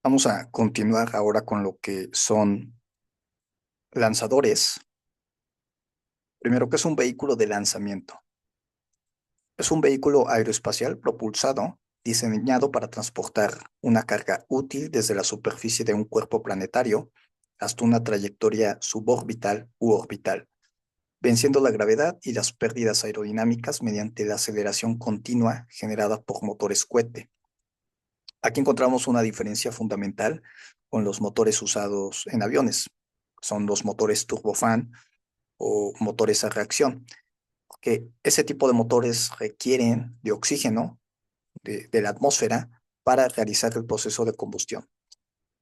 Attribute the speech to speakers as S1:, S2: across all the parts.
S1: Vamos a continuar ahora con lo que son lanzadores. Primero, ¿qué es un vehículo de lanzamiento? Es un vehículo aeroespacial propulsado, diseñado para transportar una carga útil desde la superficie de un cuerpo planetario hasta una trayectoria suborbital u orbital, venciendo la gravedad y las pérdidas aerodinámicas mediante la aceleración continua generada por motores cohete. Aquí encontramos una diferencia fundamental con los motores usados en aviones. Son los motores turbofan o motores a reacción, que ese tipo de motores requieren de oxígeno de la atmósfera para realizar el proceso de combustión.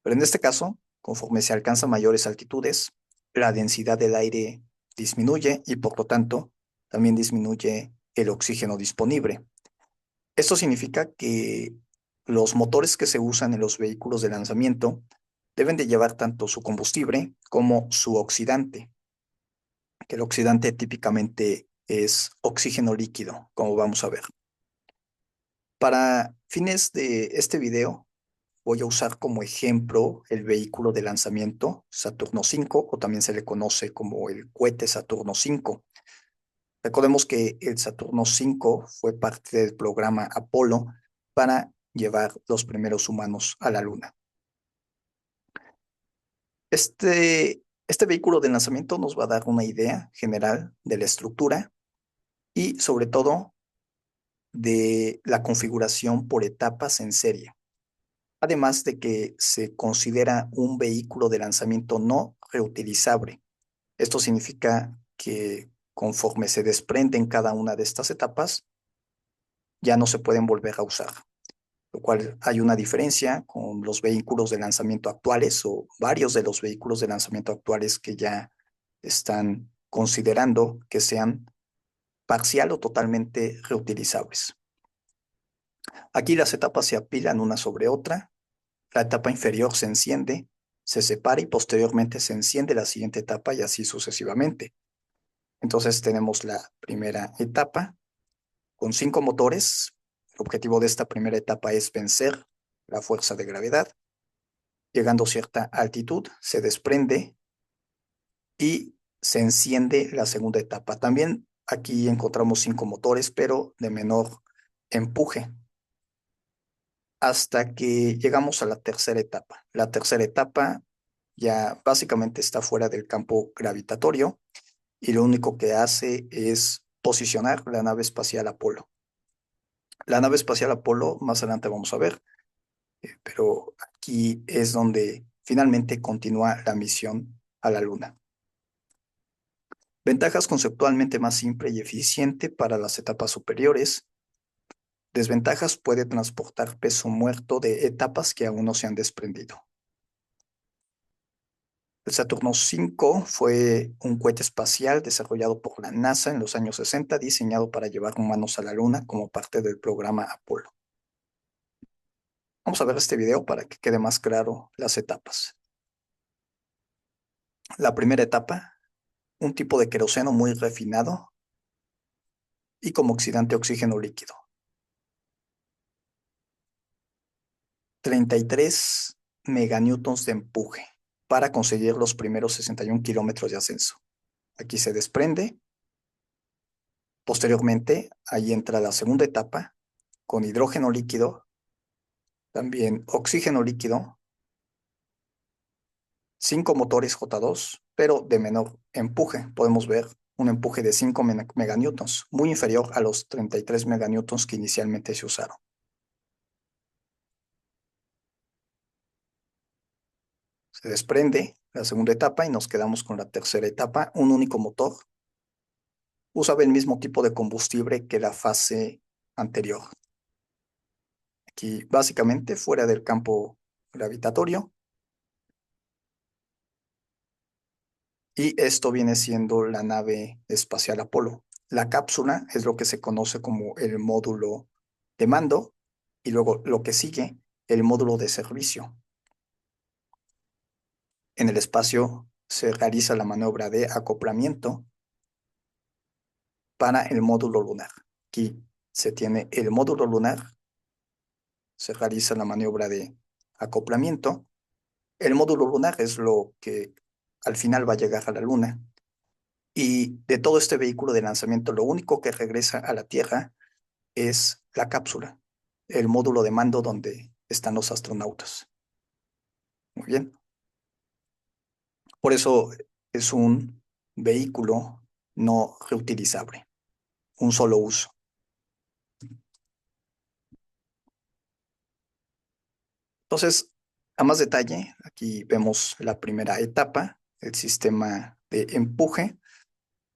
S1: Pero en este caso, conforme se alcanzan mayores altitudes, la densidad del aire disminuye y por lo tanto también disminuye el oxígeno disponible. Esto significa que los motores que se usan en los vehículos de lanzamiento deben de llevar tanto su combustible como su oxidante, que el oxidante típicamente es oxígeno líquido, como vamos a ver. Para fines de este video, voy a usar como ejemplo el vehículo de lanzamiento Saturno 5, o también se le conoce como el cohete Saturno 5. Recordemos que el Saturno 5 fue parte del programa Apolo para llevar los primeros humanos a la Luna. Este vehículo de lanzamiento nos va a dar una idea general de la estructura y sobre todo de la configuración por etapas en serie, además de que se considera un vehículo de lanzamiento no reutilizable. Esto significa que conforme se desprenden cada una de estas etapas, ya no se pueden volver a usar, lo cual hay una diferencia con los vehículos de lanzamiento actuales o varios de los vehículos de lanzamiento actuales que ya están considerando que sean parcial o totalmente reutilizables. Aquí las etapas se apilan una sobre otra. La etapa inferior se enciende, se separa y posteriormente se enciende la siguiente etapa y así sucesivamente. Entonces tenemos la primera etapa con 5 motores. El objetivo de esta primera etapa es vencer la fuerza de gravedad. Llegando a cierta altitud, se desprende y se enciende la segunda etapa. También aquí encontramos 5 motores, pero de menor empuje, hasta que llegamos a la tercera etapa. La tercera etapa ya básicamente está fuera del campo gravitatorio y lo único que hace es posicionar la nave espacial Apolo. La nave espacial Apolo, más adelante vamos a ver, pero aquí es donde finalmente continúa la misión a la Luna. Ventajas conceptualmente más simple y eficiente para las etapas superiores. Desventajas: puede transportar peso muerto de etapas que aún no se han desprendido. El Saturno 5 fue un cohete espacial desarrollado por la NASA en los años 60, diseñado para llevar humanos a la Luna como parte del programa Apolo. Vamos a ver este video para que quede más claro las etapas. La primera etapa: un tipo de queroseno muy refinado y como oxidante oxígeno líquido. 33 meganewtons de empuje para conseguir los primeros 61 kilómetros de ascenso. Aquí se desprende. Posteriormente, ahí entra la segunda etapa con hidrógeno líquido, también oxígeno líquido, 5 motores J2, pero de menor empuje. Podemos ver un empuje de 5 meganewtons, muy inferior a los 33 meganewtons que inicialmente se usaron. Se desprende la segunda etapa y nos quedamos con la tercera etapa, un único motor. Usaba el mismo tipo de combustible que la fase anterior. Aquí básicamente fuera del campo gravitatorio. Y esto viene siendo la nave espacial Apolo. La cápsula es lo que se conoce como el módulo de mando y luego lo que sigue, el módulo de servicio. En el espacio se realiza la maniobra de acoplamiento para el módulo lunar. Aquí se tiene el módulo lunar, se realiza la maniobra de acoplamiento. El módulo lunar es lo que al final va a llegar a la Luna. Y de todo este vehículo de lanzamiento, lo único que regresa a la Tierra es la cápsula, el módulo de mando donde están los astronautas. Muy bien. Por eso es un vehículo no reutilizable, un solo uso. Entonces, a más detalle, aquí vemos la primera etapa, el sistema de empuje.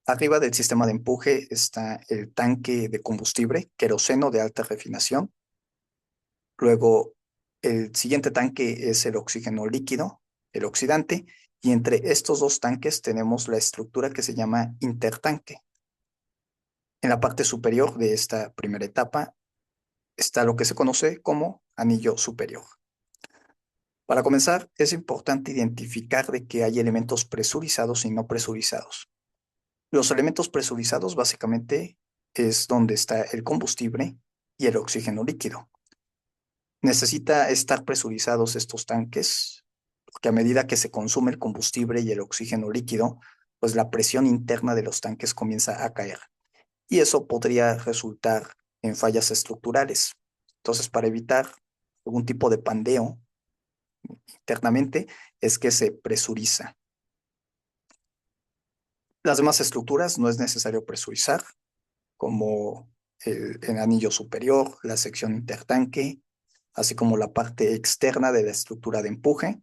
S1: Arriba del sistema de empuje está el tanque de combustible, queroseno de alta refinación. Luego, el siguiente tanque es el oxígeno líquido, el oxidante, y entre estos dos tanques tenemos la estructura que se llama intertanque. En la parte superior de esta primera etapa está lo que se conoce como anillo superior. Para comenzar, es importante identificar de que hay elementos presurizados y no presurizados. Los elementos presurizados básicamente es donde está el combustible y el oxígeno líquido. Necesita estar presurizados estos tanques, porque a medida que se consume el combustible y el oxígeno líquido, pues la presión interna de los tanques comienza a caer. Y eso podría resultar en fallas estructurales. Entonces, para evitar algún tipo de pandeo internamente, es que se presuriza. Las demás estructuras no es necesario presurizar, como el anillo superior, la sección intertanque, así como la parte externa de la estructura de empuje.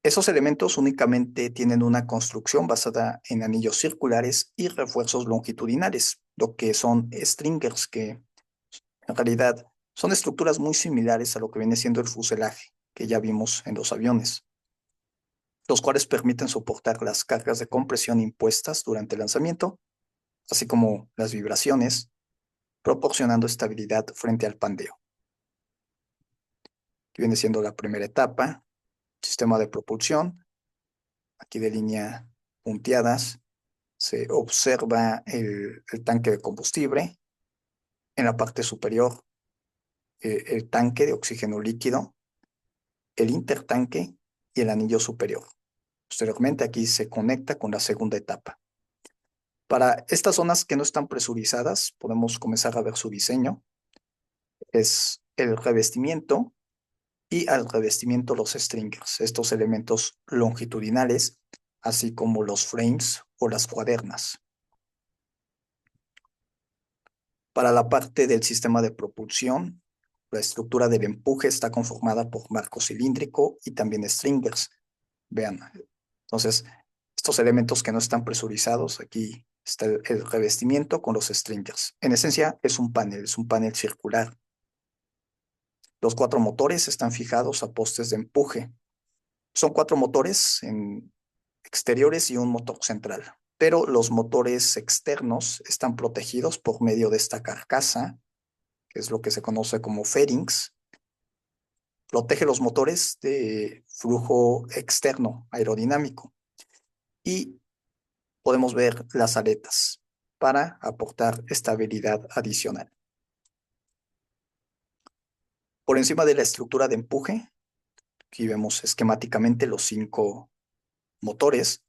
S1: Esos elementos únicamente tienen una construcción basada en anillos circulares y refuerzos longitudinales, lo que son stringers, que en realidad son estructuras muy similares a lo que viene siendo el fuselaje que ya vimos en los aviones, los cuales permiten soportar las cargas de compresión impuestas durante el lanzamiento, así como las vibraciones, proporcionando estabilidad frente al pandeo. Que viene siendo la primera etapa, sistema de propulsión, aquí de línea punteadas, se observa el tanque de combustible, en la parte superior el tanque de oxígeno líquido, el intertanque y el anillo superior. Posteriormente aquí se conecta con la segunda etapa. Para estas zonas que no están presurizadas, podemos comenzar a ver su diseño. Es el revestimiento y al revestimiento los stringers, estos elementos longitudinales, así como los frames o las cuadernas. Para la parte del sistema de propulsión, la estructura del empuje está conformada por marco cilíndrico y también stringers. Vean, entonces, estos elementos que no están presurizados, aquí está el revestimiento con los stringers. En esencia, es un panel circular. Los 4 motores están fijados a postes de empuje. Son 4 motores exteriores y un motor central, pero los motores externos están protegidos por medio de esta carcasa, que es lo que se conoce como fairings. Protege los motores de flujo externo aerodinámico y podemos ver las aletas para aportar estabilidad adicional. Por encima de la estructura de empuje, aquí vemos esquemáticamente los 5 motores.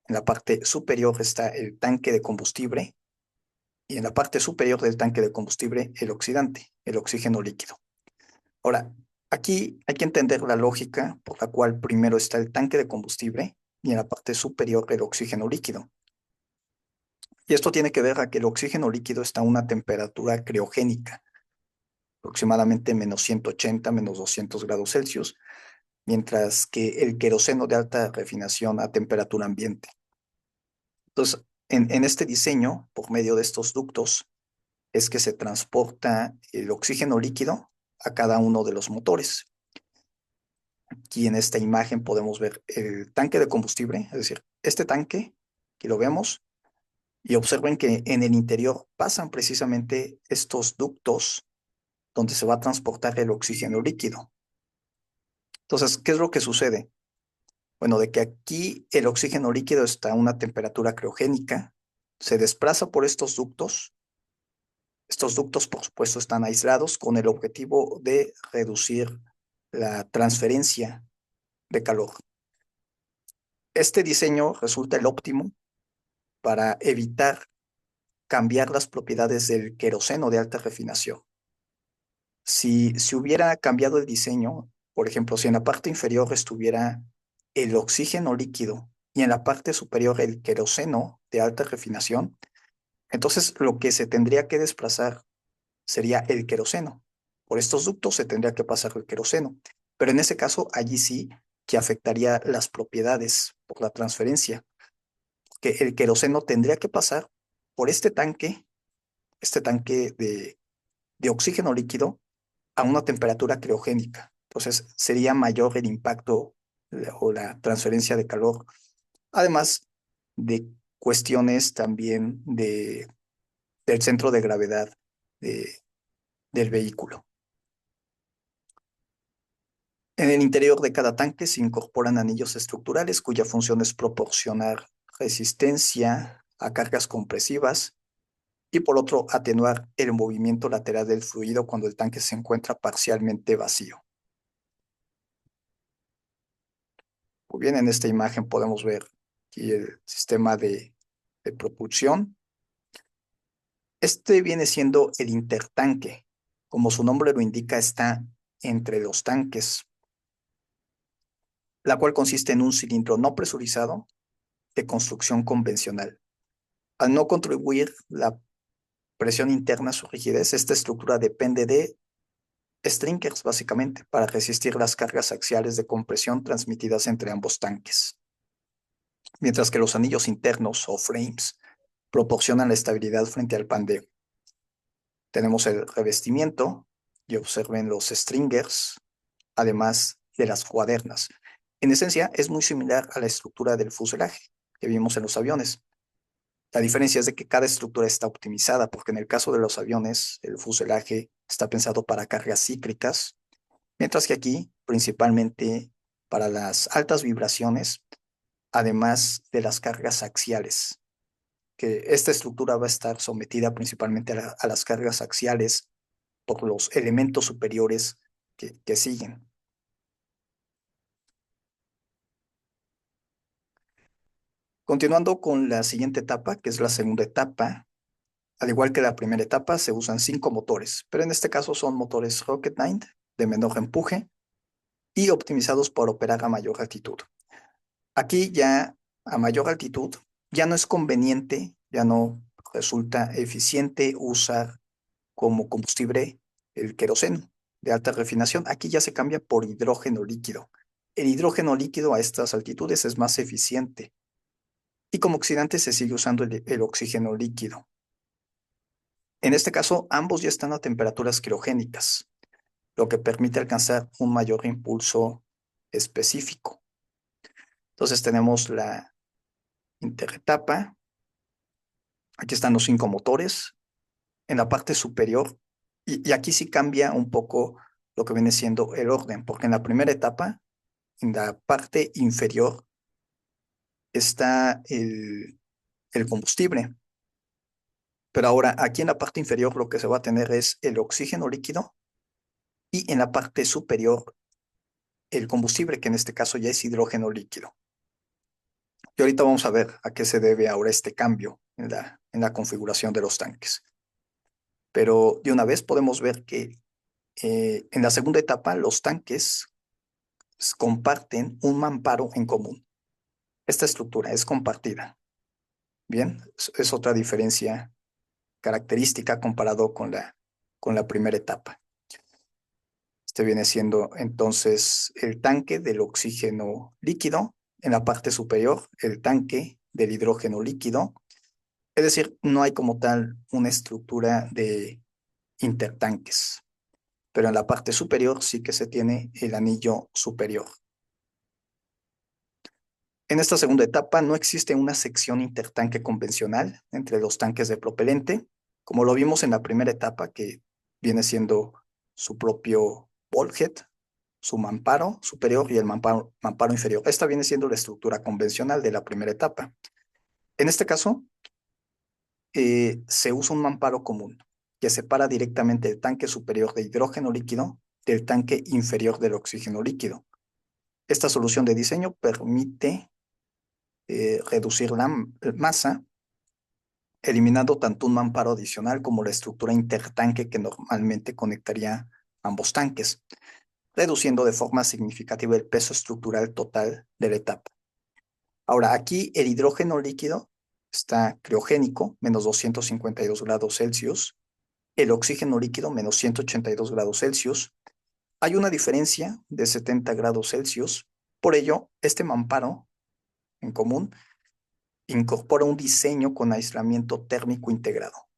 S1: En la parte superior está el tanque de combustible y en la parte superior del tanque de combustible el oxidante, el oxígeno líquido. Ahora, aquí hay que entender la lógica por la cual primero está el tanque de combustible y en la parte superior el oxígeno líquido. Y esto tiene que ver a que el oxígeno líquido está a una temperatura criogénica, aproximadamente menos 180, menos 200 grados Celsius, mientras que el queroseno de alta refinación a temperatura ambiente. Entonces, en este diseño, por medio de estos ductos, es que se transporta el oxígeno líquido a cada uno de los motores. Aquí en esta imagen podemos ver el tanque de combustible, es decir, este tanque, que lo vemos, y observen que en el interior pasan precisamente estos ductos donde se va a transportar el oxígeno líquido. Entonces, ¿qué es lo que sucede? Bueno, de que aquí el oxígeno líquido está a una temperatura criogénica, se desplaza por estos ductos Estos ductos, por supuesto, están aislados con el objetivo de reducir la transferencia de calor. Este diseño resulta el óptimo para evitar cambiar las propiedades del queroseno de alta refinación. Si se hubiera cambiado el diseño, por ejemplo, si en la parte inferior estuviera el oxígeno líquido y en la parte superior el queroseno de alta refinación, entonces lo que se tendría que desplazar sería el queroseno. Por estos ductos se tendría que pasar el queroseno, pero en ese caso allí sí que afectaría las propiedades por la transferencia, que el queroseno tendría que pasar por este tanque de oxígeno líquido a una temperatura criogénica. Entonces sería mayor el impacto o la transferencia de calor, además de cuestiones también del centro de gravedad de, del vehículo. En el interior de cada tanque se incorporan anillos estructurales cuya función es proporcionar resistencia a cargas compresivas y por otro atenuar el movimiento lateral del fluido cuando el tanque se encuentra parcialmente vacío. Muy bien, en esta imagen podemos ver aquí el sistema de propulsión. Este viene siendo el intertanque. Como su nombre lo indica, está entre los tanques, la cual consiste en un cilindro no presurizado de construcción convencional. Al no contribuir la presión interna a su rigidez, esta estructura depende de stringers, básicamente, para resistir las cargas axiales de compresión transmitidas entre ambos tanques. Mientras que los anillos internos o frames proporcionan la estabilidad frente al pandeo. Tenemos el revestimiento y observen los stringers, además de las cuadernas. En esencia, es muy similar a la estructura del fuselaje que vimos en los aviones. La diferencia es de que cada estructura está optimizada, porque en el caso de los aviones, el fuselaje está pensado para cargas cíclicas, mientras que aquí, principalmente para las altas vibraciones, además de las cargas axiales, que esta estructura va a estar sometida principalmente a las cargas axiales por los elementos superiores que siguen. Continuando con la siguiente etapa, que es la segunda etapa, al igual que la primera etapa, se usan 5 motores, pero en este caso son motores Rocketdyne de menor empuje y optimizados para operar a mayor altitud. Aquí ya a mayor altitud ya no es conveniente, ya no resulta eficiente usar como combustible el queroseno de alta refinación. Aquí ya se cambia por hidrógeno líquido. El hidrógeno líquido a estas altitudes es más eficiente y como oxidante se sigue usando el oxígeno líquido. En este caso, ambos ya están a temperaturas criogénicas, lo que permite alcanzar un mayor impulso específico. Entonces tenemos la interetapa. Aquí están los 5 motores. En la parte superior, y aquí sí cambia un poco lo que viene siendo el orden, porque en la primera etapa, en la parte inferior, está el combustible. Pero ahora aquí en la parte inferior lo que se va a tener es el oxígeno líquido y en la parte superior el combustible, que en este caso ya es hidrógeno líquido. Y ahorita vamos a ver a qué se debe ahora este cambio en la configuración de los tanques. Pero de una vez podemos ver que en la segunda etapa los tanques comparten un mamparo en común. Esta estructura es compartida. Bien, es otra diferencia característica comparado con la primera etapa. Este viene siendo entonces el tanque del oxígeno líquido, en la parte superior el tanque del hidrógeno líquido. Es decir, no hay como tal una estructura de intertanques, pero en la parte superior sí que se tiene el anillo superior. En esta segunda etapa no existe una sección intertanque convencional entre los tanques de propelente, como lo vimos en la primera etapa, que viene siendo su propio bulkhead, su mamparo superior y el mamparo inferior. Esta viene siendo la estructura convencional de la primera etapa. En este caso, se usa un mamparo común. que separa directamente el tanque superior de hidrógeno líquido del tanque inferior del oxígeno líquido. Esta solución de diseño permite reducir la masa, eliminando tanto un mamparo adicional como la estructura intertanque que normalmente conectaría ambos tanques, reduciendo de forma significativa el peso estructural total de la etapa. Ahora, aquí el hidrógeno líquido está criogénico, menos 252 grados Celsius, el oxígeno líquido, menos 182 grados Celsius. Hay una diferencia de 70 grados Celsius, por ello, este mamparo en común incorpora un diseño con aislamiento térmico integrado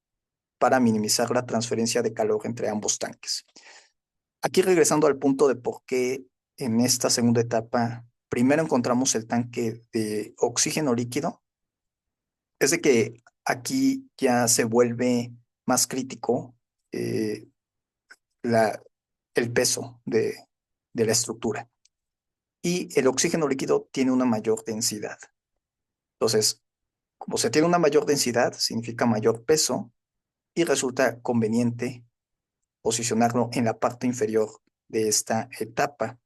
S1: para minimizar la transferencia de calor entre ambos tanques. Aquí regresando al punto de por qué en esta segunda etapa primero encontramos el tanque de oxígeno líquido, es de que aquí ya se vuelve más crítico eh, la, el peso de la estructura. Y el oxígeno líquido tiene una mayor densidad. Entonces, como se tiene una mayor densidad, significa mayor peso y resulta conveniente posicionarlo en la parte inferior de esta etapa.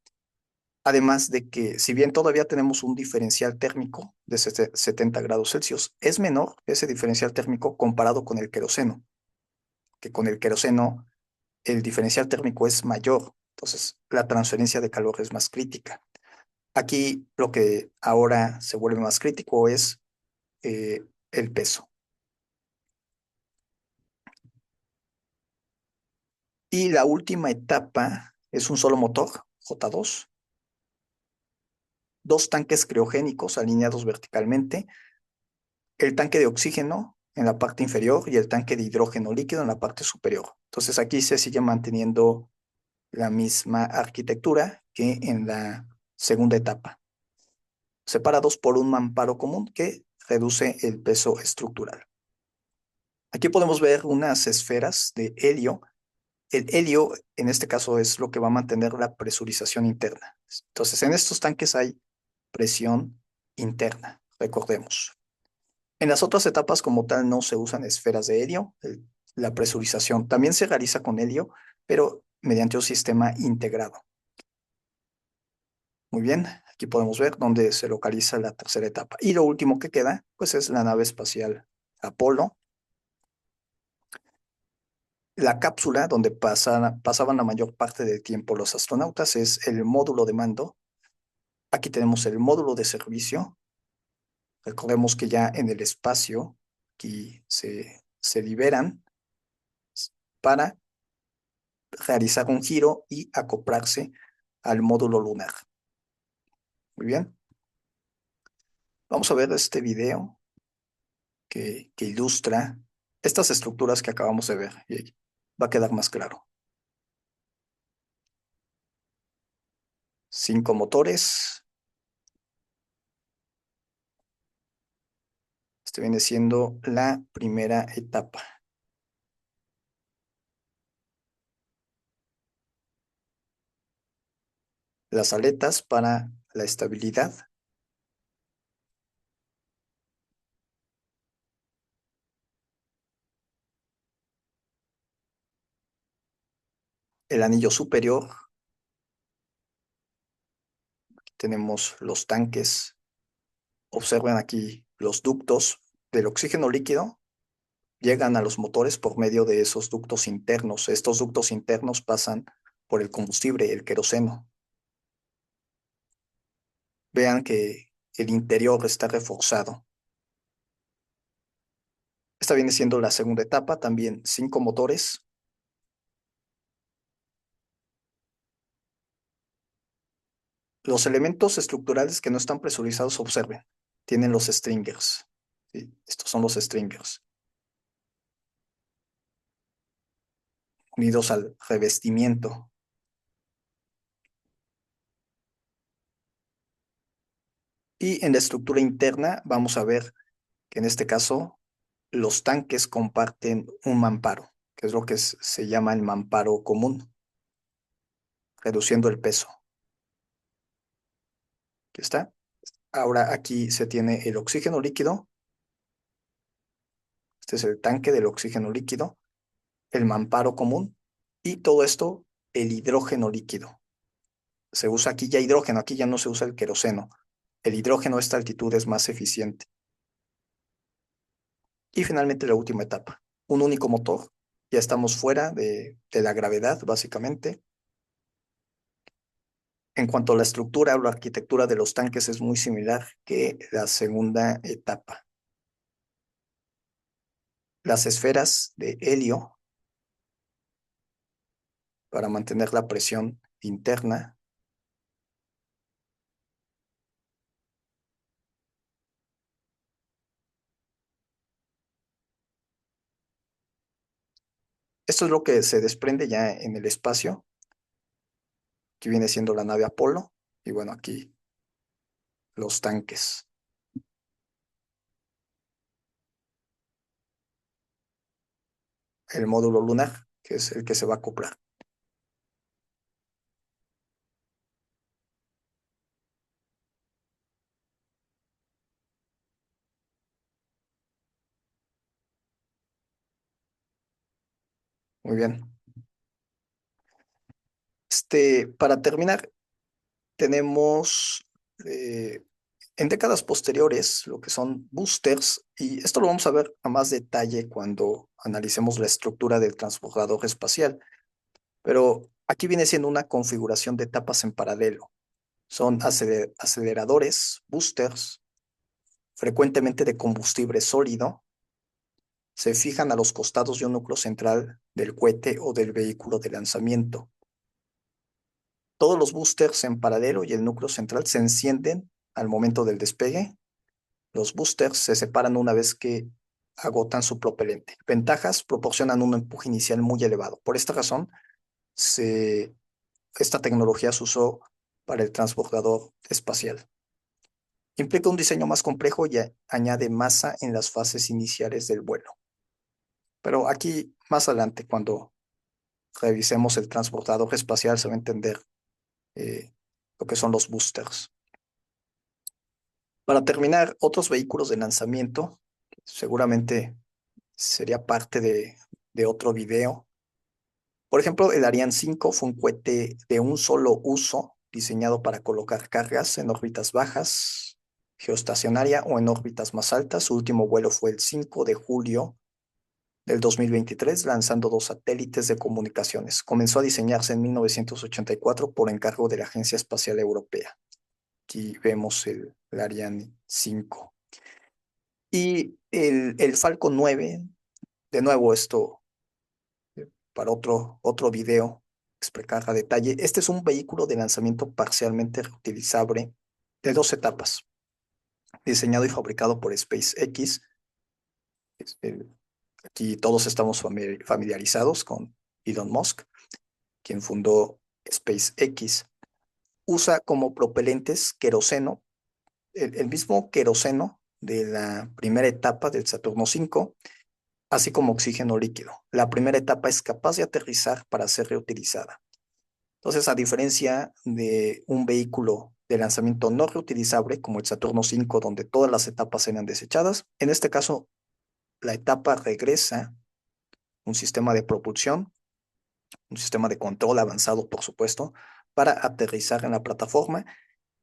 S1: Además de que, si bien todavía tenemos un diferencial térmico de 70 grados Celsius, es menor ese diferencial térmico comparado con el queroseno, que con el queroseno el diferencial térmico es mayor, entonces la transferencia de calor es más crítica. Aquí lo que ahora se vuelve más crítico es el peso. Y la última etapa es un solo motor, J2, dos tanques criogénicos alineados verticalmente, el tanque de oxígeno en la parte inferior y el tanque de hidrógeno líquido en la parte superior. Entonces aquí se sigue manteniendo la misma arquitectura que en la segunda etapa, separados por un mamparo común que reduce el peso estructural. Aquí podemos ver unas esferas de helio. El helio, en este caso, es lo que va a mantener la presurización interna. Entonces, en estos tanques hay presión interna, recordemos. En las otras etapas, como tal, no se usan esferas de helio. La presurización también se realiza con helio, pero mediante un sistema integrado. Muy bien, aquí podemos ver dónde se localiza la tercera etapa. Y lo último que queda, pues es la nave espacial Apolo, la cápsula donde pasaban la mayor parte del tiempo los astronautas es el módulo de mando. Aquí tenemos el módulo de servicio. Recordemos que ya en el espacio aquí se liberan para realizar un giro y acoplarse al módulo lunar. Muy bien. Vamos a ver este video que ilustra estas estructuras que acabamos de ver y va a quedar más claro. 5 motores. Este viene siendo la primera etapa. Las aletas para la estabilidad. El anillo superior. Tenemos los tanques. Observen aquí los ductos del oxígeno líquido. Llegan a los motores por medio de esos ductos internos. Estos ductos internos pasan por el combustible, el queroseno. Vean que el interior está reforzado. Esta viene siendo la segunda etapa, también 5 motores. Los elementos estructurales que no están presurizados, observen, tienen los stringers. ¿Sí? Estos son los stringers. Unidos al revestimiento. Y en la estructura interna vamos a ver que en este caso los tanques comparten un mamparo, que es lo que se llama el mamparo común, reduciendo el peso. Aquí está. Ahora aquí se tiene el oxígeno líquido. Este es el tanque del oxígeno líquido. el mamparo común y todo esto, el hidrógeno líquido. Se usa aquí ya hidrógeno, aquí ya no se usa el queroseno. El hidrógeno a esta altitud es más eficiente. Y finalmente la última etapa, un único motor. Ya estamos fuera de la gravedad, básicamente. En cuanto a la estructura o la arquitectura de los tanques es muy similar que la segunda etapa. Las esferas de helio para mantener la presión interna. Esto es lo que se desprende ya en el espacio, que viene siendo la nave Apolo. Y bueno, aquí los tanques. El módulo lunar, que es el que se va a acoplar. Muy bien. Para terminar, tenemos en décadas posteriores lo que son boosters, y esto lo vamos a ver a más detalle cuando analicemos la estructura del transbordador espacial, pero aquí viene siendo una configuración de etapas en paralelo. Son aceleradores, boosters, frecuentemente de combustible sólido, se fijan a los costados de un núcleo central del cohete o del vehículo de lanzamiento. Todos los boosters en paralelo y el núcleo central se encienden al momento del despegue. Los boosters se separan una vez que agotan su propelente. Ventajas: proporcionan un empuje inicial muy elevado. Por esta razón, esta tecnología se usó para el transbordador espacial. Implica un diseño más complejo y añade masa en las fases iniciales del vuelo. Pero aquí, más adelante, cuando revisemos el transportador espacial, se va a entender eh, lo que son los boosters. Para terminar, otros vehículos de lanzamiento, seguramente sería parte de otro video. Por ejemplo, el Ariane 5 fue un cohete de un solo uso, diseñado para colocar cargas en órbitas bajas, geoestacionaria o en órbitas más altas. Su último vuelo fue el 5 de julio del 2023, lanzando 2 satélites de comunicaciones. Comenzó a diseñarse en 1984 por encargo de la Agencia Espacial Europea. Aquí vemos el Ariane 5. Y el Falcon 9, de nuevo esto para otro video, explicar a detalle. Este es un vehículo de lanzamiento parcialmente reutilizable de 2 etapas, diseñado y fabricado por SpaceX. Este, Aquí todos estamos familiarizados con Elon Musk, quien fundó SpaceX. Usa como propelentes queroseno, el mismo queroseno de la primera etapa del Saturno 5, así como oxígeno líquido. La primera etapa es capaz de aterrizar para ser reutilizada. Entonces, a diferencia de un vehículo de lanzamiento no reutilizable como el Saturno 5, donde todas las etapas eran desechadas, en este caso la etapa regresa un sistema de propulsión, un sistema de control avanzado, por supuesto, para aterrizar en la plataforma,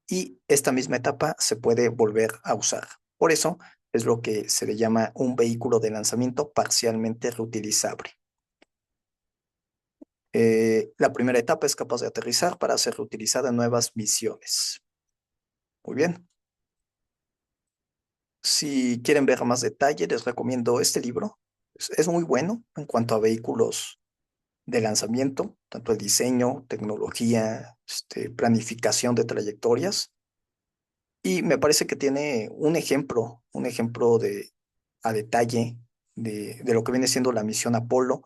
S1: y esta misma etapa se puede volver a usar. Por eso es lo que se le llama un vehículo de lanzamiento parcialmente reutilizable. La primera etapa es capaz de aterrizar para ser reutilizada en nuevas misiones. Muy bien. Si quieren ver más detalle, les recomiendo este libro. Es muy bueno en cuanto a vehículos de lanzamiento, tanto el diseño, tecnología, planificación de trayectorias. Y me parece que tiene un ejemplo a detalle de lo que viene siendo la misión Apolo,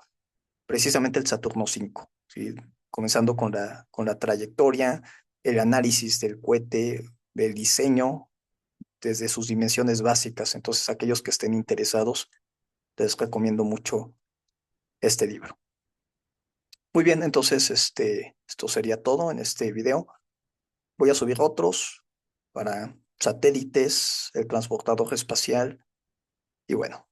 S1: precisamente el Saturno 5, ¿sí? Comenzando con la trayectoria, el análisis del cohete, del diseño, desde sus dimensiones básicas. Entonces, aquellos que estén interesados, les recomiendo mucho este libro. Muy bien, entonces esto sería todo en este video. Voy a subir otros para satélites, el transportador espacial y bueno,